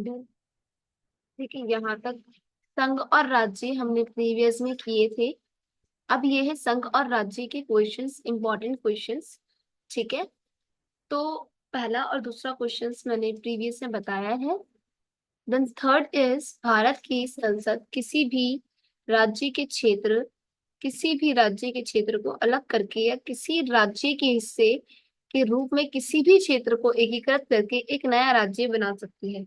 ठीक है, यहाँ तक संघ और राज्य हमने प्रीवियस में किए थे। अब ये है संघ और राज्य के क्वेश्चंस, इंपॉर्टेंट क्वेश्चंस। ठीक है, तो पहला और दूसरा क्वेश्चंस मैंने प्रीवियस में बताया है। देन थर्ड इज, भारत की संसद किसी भी राज्य के क्षेत्र को अलग करके या किसी राज्य के हिस्से के रूप में किसी भी क्षेत्र को एकीकृत करके एक नया राज्य बना सकती है।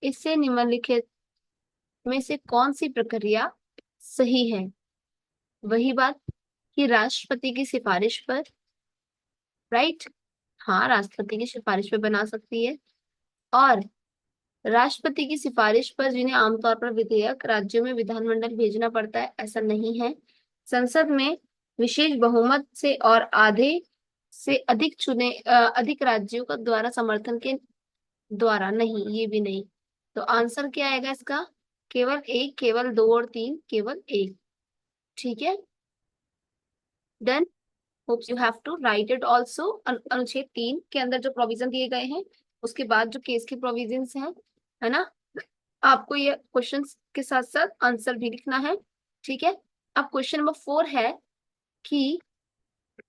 इससे निम्नलिखित में से कौन सी प्रक्रिया सही है? वही बात कि राष्ट्रपति की सिफारिश पर, राइट? हाँ, राष्ट्रपति की सिफारिश पर बना सकती है। और राष्ट्रपति की सिफारिश पर जिन्हें आमतौर पर विधेयक राज्यों में विधानमंडल भेजना पड़ता है, ऐसा नहीं है। संसद में विशेष बहुमत से और आधे से अधिक राज्यों का द्वारा समर्थन के द्वारा नहीं, ये भी नहीं। तो आंसर क्या आएगा इसका? केवल एक, केवल दो और तीन, केवल एक। ठीक है, then hopes you have to write it also. अनुच्छेद 3 के अंदर जो प्रोविजन दिए गए हैं, उसके बाद जो केस के प्रोविजंस हैं, है ना, आपको ये क्वेश्चन के साथ साथ आंसर भी लिखना है। ठीक है, अब क्वेश्चन नंबर 4 है कि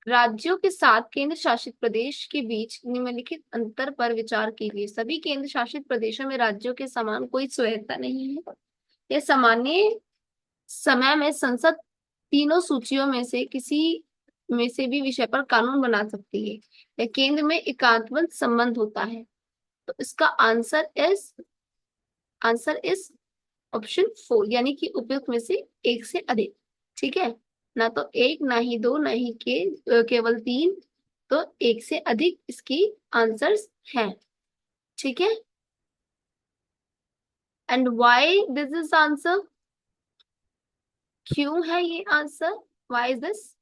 राज्यों के साथ केंद्र शासित प्रदेश के बीच निम्नलिखित अंतर पर विचार कीजिए। सभी केंद्र शासित प्रदेशों में राज्यों के समान कोई स्वायत्ता नहीं है। यह सामान्य समय में संसद तीनों सूचियों में से किसी में से भी विषय पर कानून बना सकती है। यह केंद्र में एकांतबद्ध संबंध होता है। तो इसका आंसर इज ऑप्शन 4, यानी कि उपयुक्त में से एक से अधिक। ठीक है, ना तो एक, ना ही दो, ना ही केवल तीन, तो एक से अधिक इसकी आंसर्स हैं। ठीक है, and why this is answer? क्यों है ये answer? Why is this?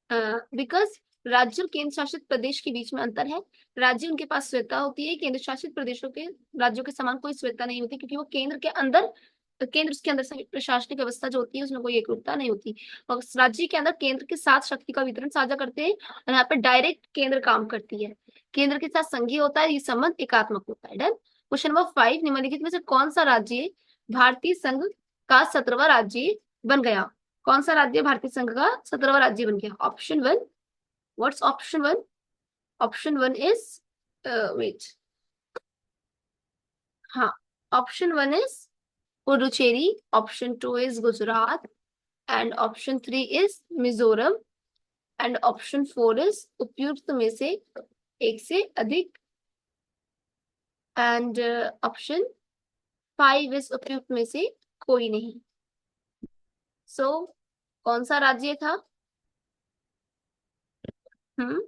Because राज्य और केंद्र शासित प्रदेश के बीच में अंतर है। राज्य उनके पास स्वेता होती है, केंद्र शासित प्रदेशों के राज्यों के समान कोई स्वेता नहीं होती, क्योंकि वो केंद्र के अंदर से प्रशासनिक व्यवस्था जो होती है उसमें कोई एकरूपता नहीं होती। और राज्य के अंदर केंद्र के साथ शक्ति का वितरण साझा करते हैं, और यहाँ पे डायरेक्ट केंद्र काम करती है। केंद्र के साथ संघीय होता है, ये संबंध एकात्मक होता है। डन। क्वेश्चन नंबर 5, निम्नलिखित में से कौन सा राज्य भारतीय संघ का 17वां राज्य बन गया? कौन सा राज्य भारतीय संघ का 17वां राज्य बन गया? Option 1, what's option 1? Option 1 is, wait, हाँ, option 1 is Puducherry, option 2 is Gujarat, and option 3 is Mizoram, and option 4 is उपयुक्त में से एक से अधिक, एंड ऑप्शन 5 इज उपयुक्त में से कोई नहीं। सो कौन सा राज्य था? हम्म,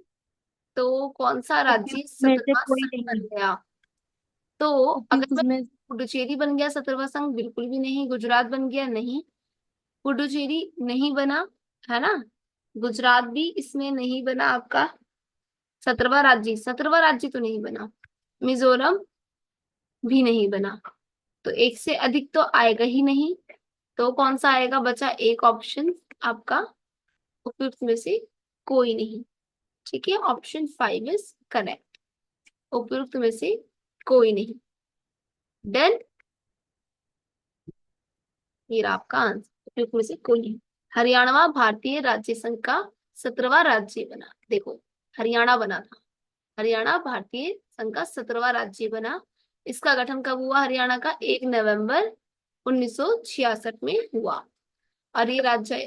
तो कौन सा राज्य उपयुक्त में से 17वां कोई संघ नहीं। बन गया? तो अगर उपयुक्त मैं, में। पुडुचेरी बन गया 17वां संघ? बिल्कुल भी नहीं। गुजरात बन गया? नहीं। पुडुचेरी नहीं बना, है ना। गुजरात भी इसमें नहीं बना आपका। 17वां राज्य तो नहीं बना। मिजोरम भी नहीं बना। तो एक से अधिक तो आएगा ही नहीं। तो कौन सा आएगा? बचा एक ऑप्शन आपका, उपयुक्त में से कोई नहीं। ठीक है, ऑप्शन 5 इज करेक्ट, उपयुक्त में से कोई नहीं। देन ये रहा आपका आंसर, उपयुक्त में से कोई नहीं। हरियाणा भारतीय राज्य संघ का 17वां राज्य बना। देखो, हरियाणा बना था, हरियाणा भारतीय संघ का 17वां राज्य बना। इसका गठन कब हुआ? हरियाणा का 1 नवंबर 1966 में हुआ। और ये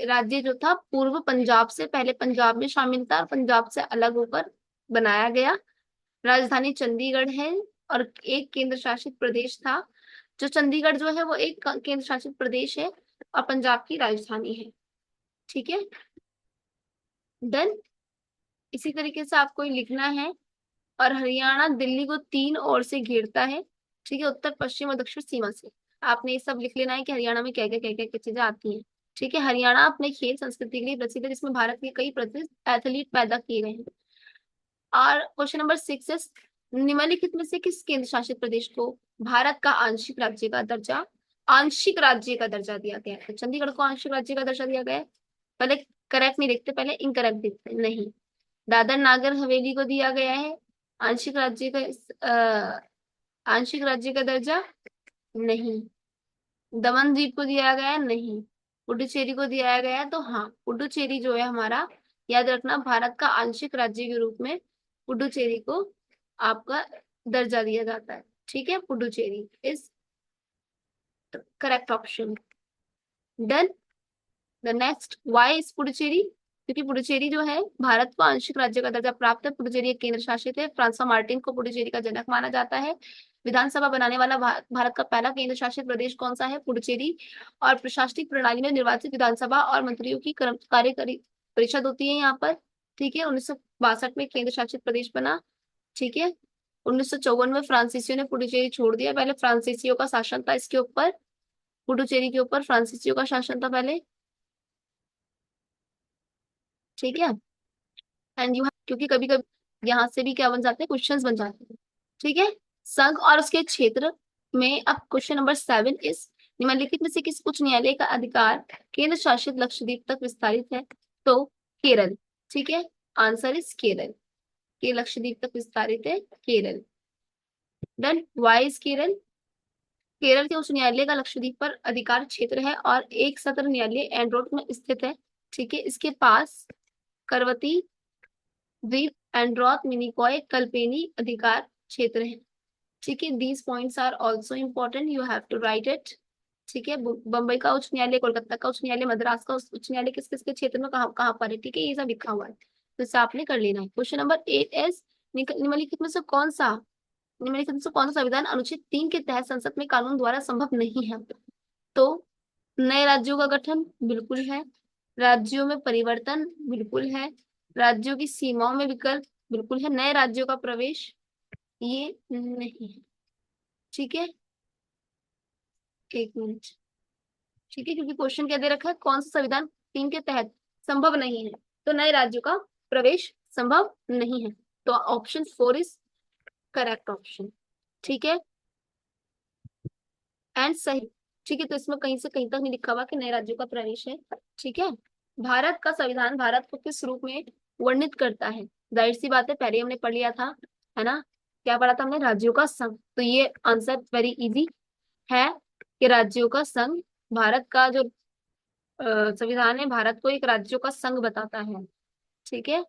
राज्य जो था पूर्व पंजाब से, पहले पंजाब में शामिल था और पंजाब से अलग होकर बनाया गया। राजधानी चंडीगढ़ है, और एक केंद्र शासित प्रदेश था। जो चंडीगढ़ जो है वो एक केंद्र शासित प्रदेश है और पंजाब की राजधानी है। ठीक है, देन इसी तरीके से आपको ये लिखना है। और हरियाणा दिल्ली को तीन ओर से घेरता है। ठीक है, उत्तर पश्चिम और दक्षिण सीमा से। आपने ये सब लिख लेना है कि हरियाणा में क्या क्या चीजें आती हैं। ठीक है, हरियाणा अपने खेल संस्कृति के लिए प्रसिद्ध है, जिसमें भारत के कई प्रसिद्ध एथलीट पैदा किए गए हैं। और क्वेश्चन नंबर 6 है, निम्नलिखित में से किस केंद्र शासित प्रदेश को भारत का आंशिक राज्य का दर्जा दिया गया है? तो चंडीगढ़ को आंशिक राज्य का दर्जा दिया गया है। पहले करेक्ट नहीं देखते, पहले इनकरेक्ट देखते हैं। नहीं, दादर नागर हवेली को दिया गया है आंशिक राज्य का आंशिक राज्य का दर्जा। नहीं। दमन द्वीप को दिया गया है? नहीं। पुडुचेरी को दिया गया है? तो हाँ, पुडुचेरी जो है हमारा, याद रखना, भारत का आंशिक राज्य के रूप में पुडुचेरी को आपका दर्जा दिया जाता है। ठीक है, Puducherry is correct option. Done. The next, why is Puducherry? क्योंकि पुडुचेरी जो है भारत को आंशिक राज्य का दर्जा प्राप्त है। पुडुचेरी एक केंद्र शासित है। फ्रांसवा मार्टिन को पुडुचेरी का जनक माना जाता है। विधानसभा बनाने वाला भारत का पहला केंद्र शासित प्रदेश कौन सा है? पुडुचेरी। और प्रशासनिक प्रणाली में निर्वाचित विधानसभा और मंत्रियों की कार्यकारी परिषद होती है यहाँ पर। ठीक है, 1962 में केंद्र शासित प्रदेश बना। ठीक है, 1954 में फ्रांसीसियों ने पुडुचेरी छोड़ दिया। पहले फ्रांसीसियों का शासन था इसके ऊपर, पुडुचेरी के ऊपर फ्रांसीसियों का शासन था पहले। ठीक है, एंड यू, क्योंकि कभी कभी यहाँ से भी क्या बन जाते हैं, क्वेश्चंस बन जाते हैं। ठीक है, संघ और उसके क्षेत्र में। अब क्वेश्चन नंबर 7 इस, निम्नलिखित में से किस उच्च न्यायालय का अधिकार केंद्र शासित लक्षद्वीप तक विस्तारित है? तो केरल। ठीक है, आंसर इज केरल, के लक्षद्वीप तक विस्तारित है Kerala. Done. Why is Kerala? Kerala के उच्च न्यायालय का लक्षद्वीप पर अधिकार क्षेत्र है और एक सत्र न्यायालय एंड्रोट में स्थित है। ठीक है, इसके पास करवती द्वीप, एंड्रोथ, मिनिकॉय, कल्पेनी अधिकार क्षेत्र है। ठीक है, these points are also important, you have to write it. ठीक है, बम्बई का उच्च न्यायालय, कोलकाता का उच्च न्यायालय, मद्रास का उच्च न्यायालय किस किस के क्षेत्र में कहाँ कहाँ पर है? ठीक है, ये सब लिखा हुआ है, तो इसे आपने कर लेना है। क्वेश्चन नंबर 8 इज, निम्नलिखित में से कौन सा, निम्नलिखित में से कौन सा संविधान अनुच्छेद 3 के तहत संसद में कानून द्वारा संभव नहीं है? तो नए राज्यों का गठन बिल्कुल है, राज्यों में परिवर्तन बिल्कुल है, राज्यों की सीमाओं में विकल्प बिल्कुल है, नए राज्यों का प्रवेश ये नहीं है। ठीक है, एक मिनट। ठीक है, क्योंकि क्वेश्चन क्या दे रखा है, कौन सा संविधान 3 के तहत संभव नहीं है, तो नए राज्यों का प्रवेश संभव नहीं है। तो ऑप्शन 4 इज करेक्ट ऑप्शन। ठीक है, एंड सही। ठीक है, तो इसमें कहीं से कहीं तक नहीं लिखा हुआ कि नए राज्यों का प्रवेश है। ठीक है, भारत का संविधान भारत को किस रूप में वर्णित करता है? जाहिर सी बात है, पहले हमने पढ़ लिया था, है ना? क्या पढ़ा था हमने? राज्यों का संघ। तो ये आंसर वेरी इजी है कि राज्यों का संघ, भारत का जो संविधान है भारत को एक राज्यों का संघ बताता है। ठीक है,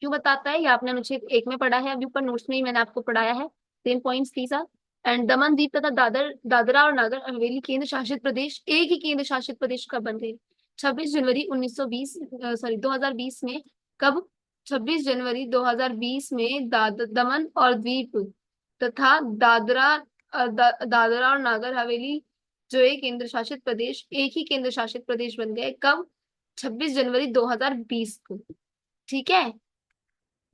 क्यों बताता है ये आपने अनुच्छेद 1 में पढ़ा है, अभी ऊपर नोट्स में ही मैंने आपको पढ़ाया है। सेम पॉइंट्स थी सर। एंड दमन दीव तथा दादरा और नागर हवेली केंद्र शासित प्रदेश एक ही केंद्र शासित प्रदेश कब बन गए? 26 जनवरी 1920, सॉरी 2020 में। कब? 26 जनवरी 2020 में दमन और द्वीप तथा दादरा और नागर हवेली जो एक केंद्र शासित प्रदेश, एक ही केंद्र शासित प्रदेश बन गए। कब? 26 जनवरी 2020 को। ठीक है,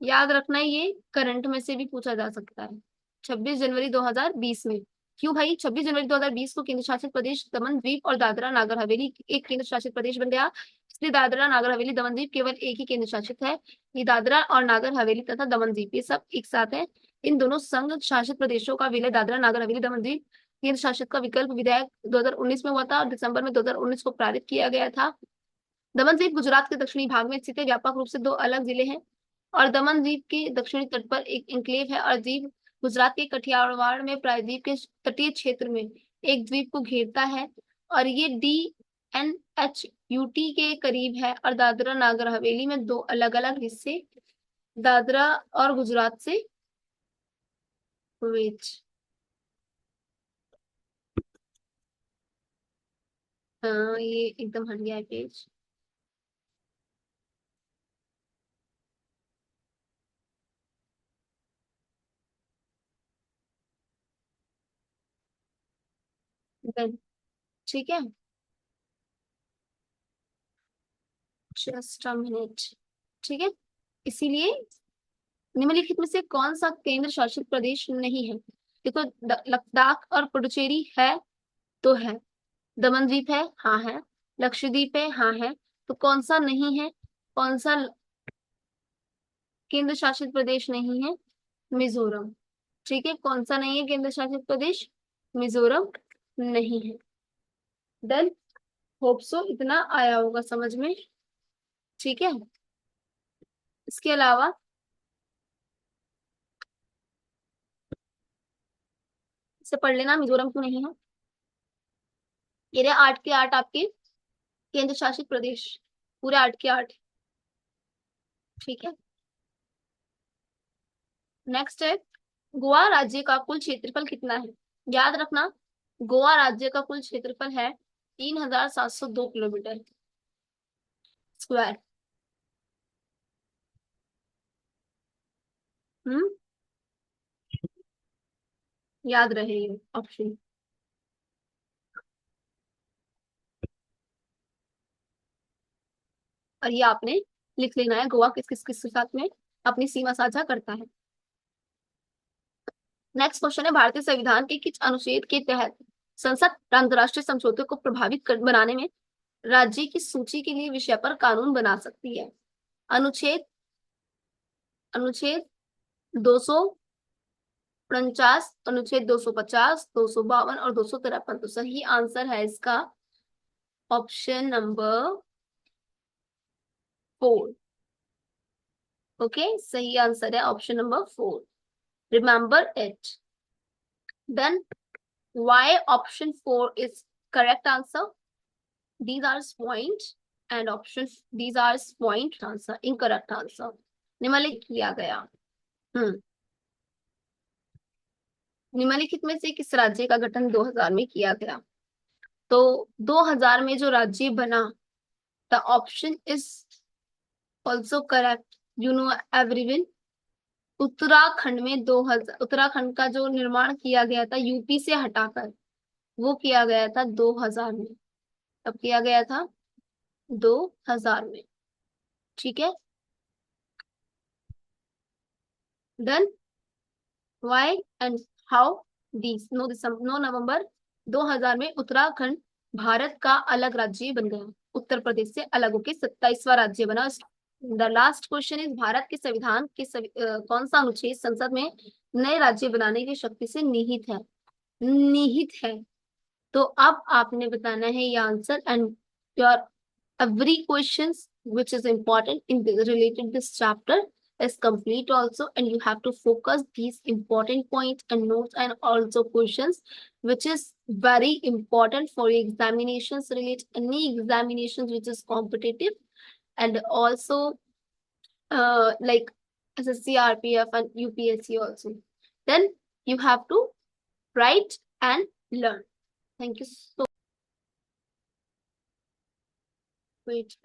याद रखना, ये करंट में से भी पूछा जा सकता है। 26 जनवरी 2020 में। क्यों भाई 26 जनवरी 2020 को केंद्र शासित प्रदेश दमन द्वीप और दादरा नागर हवेली एक केंद्र शासित प्रदेश बन गया? इसलिए दादरा नागर हवेली दमन द्वीप केवल एक ही केंद्र शासित है। ये दादरा और नागर हवेली तथा दमन द्वीप ये सब एक साथ है। इन दोनों संघ शासित प्रदेशों का विलय दादरा नागर हवेली दमन द्वीप केंद्र शासित का विकल्प विधेयक 2019 में हुआ था और दिसंबर में 2019 को पारित किया गया था। दमन द्वीप गुजरात के दक्षिणी भाग में स्थित है। व्यापक रूप से दो अलग जिले हैं और दमन द्वीप के दक्षिणी तट पर एक एन्क्लेव है और द्वीप गुजरात के कठियावाड़ में प्रायद्वीप के तटीय क्षेत्र में एक द्वीप को घेरता है और ये DNH UT के करीब है। और दादरा नागर हवेली में दो अलग अलग हिस्से, दादरा और गुजरात से विच। हाँ, ये एकदम हट गया है पेज। Then, ठीक है, जस्ट अ मिनट। ठीक है, इसीलिए निम्नलिखित में से कौन सा केंद्र शासित प्रदेश नहीं है? देखो, लद्दाख और पुडुचेरी है तो है, दमन द्वीप है, हाँ है, लक्षद्वीप है, हाँ है, तो कौन सा नहीं है? कौन सा केंद्र शासित प्रदेश नहीं है? मिजोरम। ठीक है, कौन सा नहीं है केंद्र शासित प्रदेश? मिजोरम नहीं है। देन, होप सो इतना आया होगा समझ में। ठीक है, इसके अलावा इसे पढ़ लेना, मिजोरम क्यों नहीं है। ये रहे 8 के 8 आपके केंद्र शासित प्रदेश, पूरे 8 के 8। ठीक है। नेक्स्ट है, गोवा राज्य का कुल क्षेत्रफल कितना है। याद रखना, गोवा राज्य का कुल क्षेत्रफल है 3702 किलोमीटर स्क्वायर। हम्म, याद रहे ये ऑप्शन। और ये आपने लिख लेना है, गोवा किस किस किस के साथ में अपनी सीमा साझा करता है। नेक्स्ट क्वेश्चन है, भारतीय संविधान के किस अनुच्छेद के तहत संसद अंतर्राष्ट्रीय समझौते को बनाने में राज्य की सूची के लिए विषय पर कानून बना सकती है। अनुच्छेद अनुच्छेद 249, अनुच्छेद 250, 252 और 253। तो सही आंसर है इसका ऑप्शन नंबर 4। ओके, सही आंसर है option number 4। Remember it. Then why option 4 is correct answer. These are point and options, these are point answer, incorrect answer निम्नलिखित किया गया। हम्म, निम्नलिखित में से किस राज्य का गठन 2000 में किया गया। तो 2000 में जो राज्य बना, the option is also correct, you know everyone. Uttarakhand में 2000, उत्तराखंड का जो निर्माण किया गया था यूपी से हटाकर, वो किया गया था 2000 में। तब किया गया था 2000 में। ठीक है। Then why and how this no December, no November 2000 में उत्तराखंड भारत का अलग राज्य बन गया, उत्तर प्रदेश से अलग होकर 27वां राज्य बना। The last question is, Bharat के संविधान के कौन सा अनुच्छेद संसद में नए राज्य बनाने की शक्ति से निहित है, निहित है। तो अब आपने बताना है ये answer, and your every questions which is important in the related this chapter is complete also, and you have to focus these important points and notes and also questions which is very important for your examinations, relate any examinations which is competitive, and also like SSC, RPF and UPSC also. Then you have to write and learn. Thank you so. Wait.